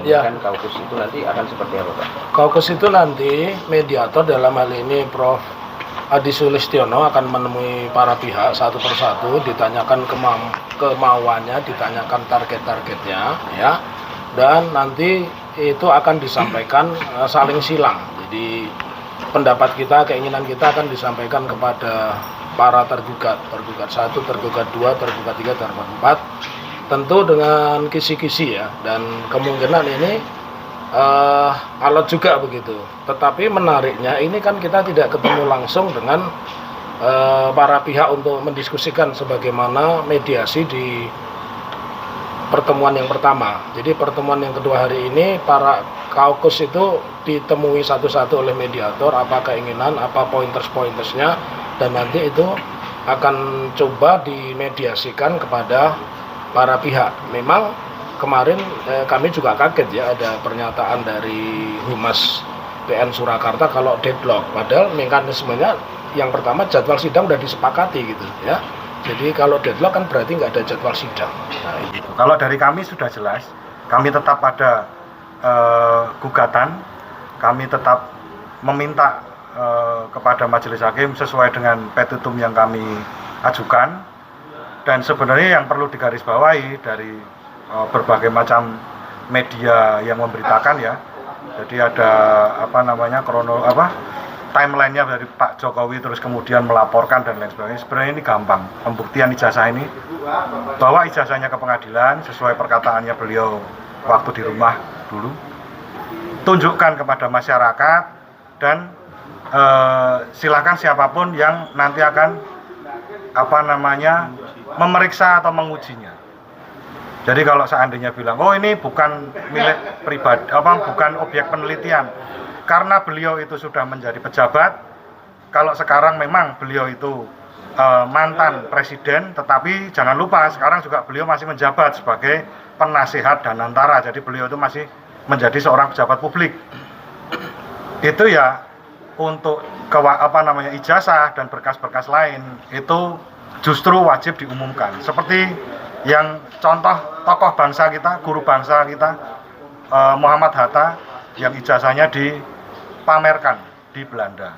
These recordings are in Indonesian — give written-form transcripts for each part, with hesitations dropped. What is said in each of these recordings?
kemudian kaukus itu nanti akan seperti apa, Pak? Kaukus itu nanti mediator dalam hal ini Prof. Adi Sulistiono akan menemui para pihak satu persatu, ditanyakan kemauannya, ditanyakan target-targetnya, ya, dan nanti itu akan disampaikan saling silang. Jadi pendapat kita, keinginan kita akan disampaikan kepada para tergugat 1, tergugat 2, tergugat 3, tergugat 4, tentu dengan kisi-kisi ya, dan kemungkinan ini alot juga begitu. Tetapi menariknya ini kan kita tidak ketemu langsung dengan para pihak untuk mendiskusikan sebagaimana mediasi di pertemuan yang pertama. Jadi pertemuan yang kedua hari ini para kaukus itu ditemui satu-satu oleh mediator, apa keinginan, apa pointers-pointersnya, dan nanti itu akan coba dimediasikan kepada para pihak. Memang kemarin kami juga kaget ya, ada pernyataan dari Humas PN Surakarta kalau deadlock, padahal mekanismenya yang pertama jadwal sidang sudah disepakati gitu ya. Jadi kalau deadlock kan berarti nggak ada jadwal sidang. Nah, itu. Kalau dari kami sudah jelas, kami tetap ada gugatan, kami tetap meminta kepada Majelis Hakim sesuai dengan petitum yang kami ajukan, dan sebenarnya yang perlu digarisbawahi dari berbagai macam media yang memberitakan ya, jadi ada timelinenya dari Pak Jokowi terus kemudian melaporkan dan lain sebagainya. Sebenarnya ini gampang, pembuktian ijazah ini, bawa ijazahnya ke pengadilan sesuai perkataannya beliau waktu di rumah dulu, tunjukkan kepada masyarakat, dan silakan siapapun yang nanti akan memeriksa atau mengujinya. Jadi kalau seandainya bilang, oh ini bukan milik pribadi, bukan objek penelitian, karena beliau itu sudah menjadi pejabat. Kalau sekarang memang beliau itu mantan presiden, tetapi jangan lupa sekarang juga beliau masih menjabat sebagai penasihat dan antara. Jadi beliau itu masih menjadi seorang pejabat publik. Itu ya untuk ijazah dan berkas-berkas lain itu justru wajib diumumkan. Seperti yang contoh tokoh bangsa kita, guru bangsa kita, Muhammad Hatta, yang ijazahnya dipamerkan di Belanda.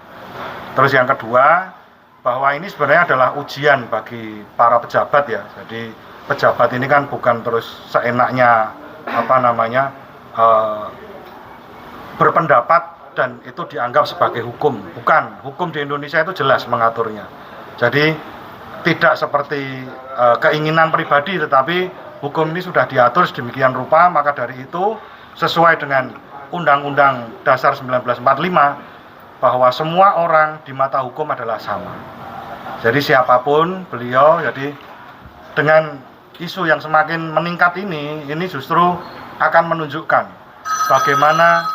Terus yang kedua, bahwa ini sebenarnya adalah ujian bagi para pejabat ya. Jadi pejabat ini kan bukan terus seenaknya berpendapat dan itu dianggap sebagai hukum. Bukan, hukum di Indonesia itu jelas mengaturnya. Jadi tidak seperti keinginan pribadi, tetapi hukum ini sudah diatur sedemikian rupa. Maka dari itu sesuai dengan Undang-Undang Dasar 1945 bahwa semua orang di mata hukum adalah sama. Jadi siapapun beliau, jadi dengan isu yang semakin meningkat ini justru akan menunjukkan bagaimana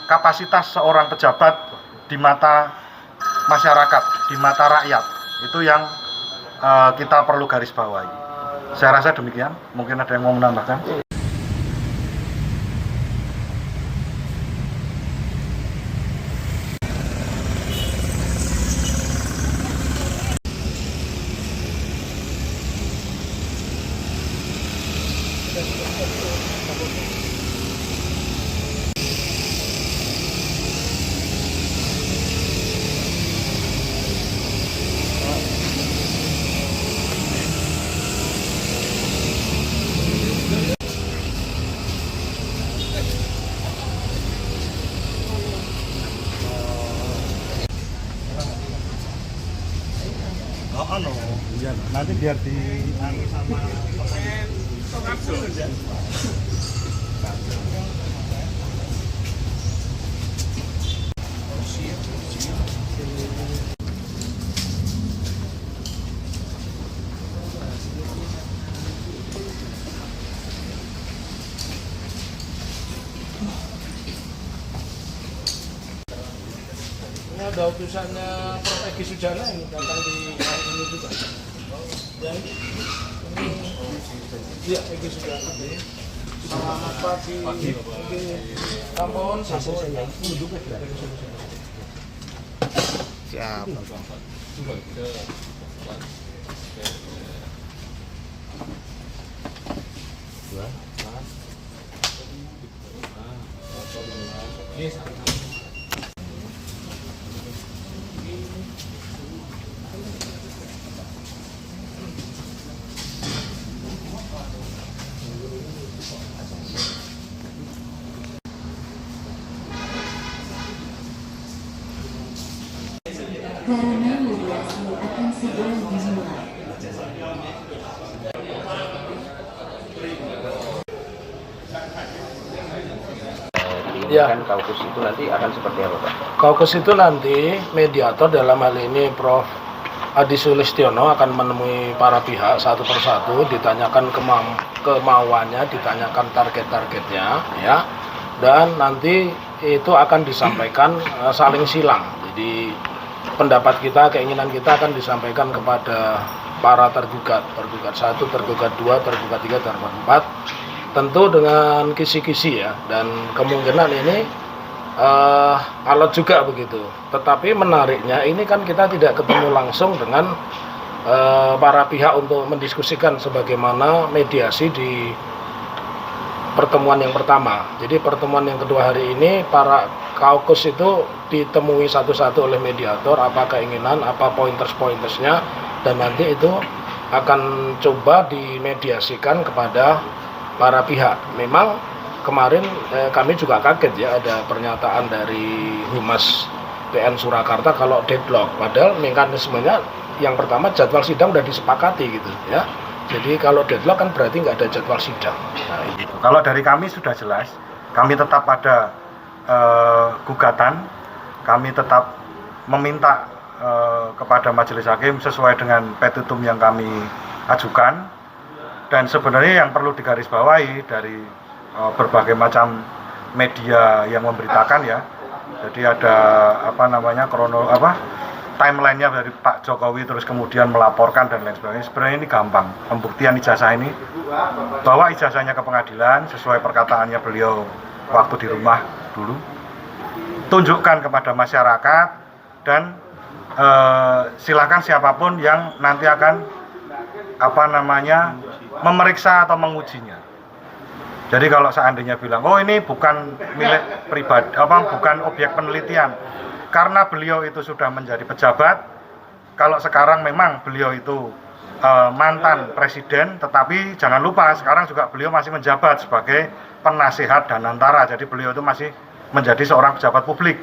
kapasitas seorang pejabat di mata masyarakat, di mata rakyat. Itu yang kita perlu garis bawahi. Saya rasa demikian. Mungkin ada yang mau menambahkan? Nanti biar di sama Ini ada utusannya Prof. Egy Sujana yang datang di hari ini juga. Yang ini, iya Egy Sujana. Selamat pagi. Ampun, Siap. Karena mediasi akan segera dimulai. Ya. Kan kaukus itu nanti akan seperti apa Pak? Kaukus itu nanti mediator dalam hal ini Prof. Adi Sulistiono akan menemui para pihak satu persatu, ditanyakan kemauannya, ditanyakan target-targetnya, ya, dan nanti itu akan disampaikan saling silang. Jadi pendapat kita, keinginan kita akan disampaikan kepada para tergugat 1, tergugat 2, tergugat 3, tergugat 4, tentu dengan kisi-kisi ya, dan kemungkinan ini alot juga begitu. Tetapi menariknya ini kan kita tidak ketemu langsung dengan para pihak untuk mendiskusikan sebagaimana mediasi di pertemuan yang pertama. Jadi pertemuan yang kedua hari ini para kaukus itu ditemui satu-satu oleh mediator, apa keinginan, apa pointers-pointersnya, dan nanti itu akan coba dimediasikan kepada para pihak. Memang kemarin kami juga kaget ya, ada pernyataan dari Humas PN Surakarta kalau deadlock, padahal mekanismenya yang pertama jadwal sidang sudah disepakati gitu ya. Jadi kalau deadlock kan berarti nggak ada jadwal sidang. Nah, itu. Kalau dari kami sudah jelas, kami tetap ada gugatan, kami tetap meminta kepada Majelis Hakim sesuai dengan petitum yang kami ajukan, dan sebenarnya yang perlu digarisbawahi dari berbagai macam media yang memberitakan ya, jadi ada timelinenya dari Pak Jokowi terus kemudian melaporkan dan lain sebagainya. Sebenarnya ini gampang, pembuktian ijazah ini, bawa ijazahnya ke pengadilan sesuai perkataannya beliau waktu di rumah dulu, tunjukkan kepada masyarakat, dan silakan siapapun yang nanti akan memeriksa atau mengujinya. Jadi kalau seandainya bilang, oh ini bukan milik pribadi, bukan objek penelitian, karena beliau itu sudah menjadi pejabat. Kalau sekarang memang beliau itu mantan presiden, tetapi jangan lupa sekarang juga beliau masih menjabat sebagai penasihat dan antara. Jadi beliau itu masih menjadi seorang pejabat publik.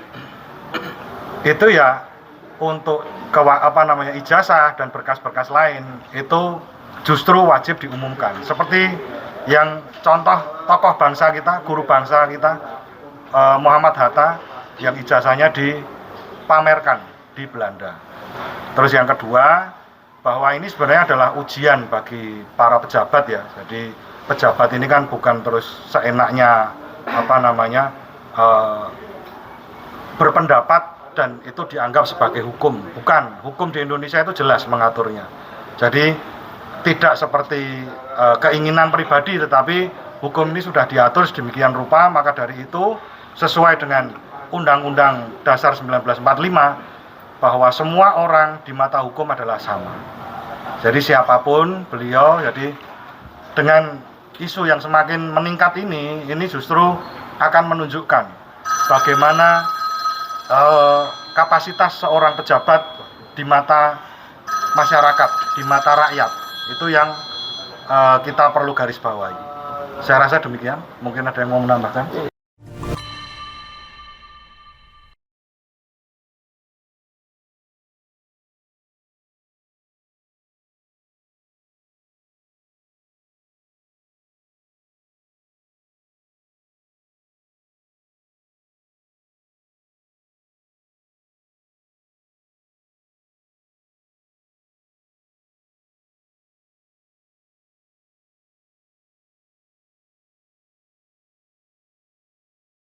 Itu ya untuk ijazah dan berkas-berkas lain itu justru wajib diumumkan. Seperti yang contoh tokoh bangsa kita, guru bangsa kita, Muhammad Hatta, yang ijazahnya dipamerkan di Belanda. Terus yang kedua, bahwa ini sebenarnya adalah ujian bagi para pejabat ya. Jadi pejabat ini kan bukan terus seenaknya berpendapat dan itu dianggap sebagai hukum. Bukan, hukum di Indonesia itu jelas mengaturnya. Jadi tidak seperti keinginan pribadi, tetapi hukum ini sudah diatur sedemikian rupa. Maka dari itu sesuai dengan Undang-Undang Dasar 1945 bahwa semua orang di mata hukum adalah sama. Jadi siapapun beliau, jadi dengan isu yang semakin meningkat ini justru akan menunjukkan bagaimana kapasitas seorang pejabat di mata masyarakat, di mata rakyat. Itu yang kita perlu garis bawahi. Saya rasa demikian. Mungkin ada yang mau menambahkan?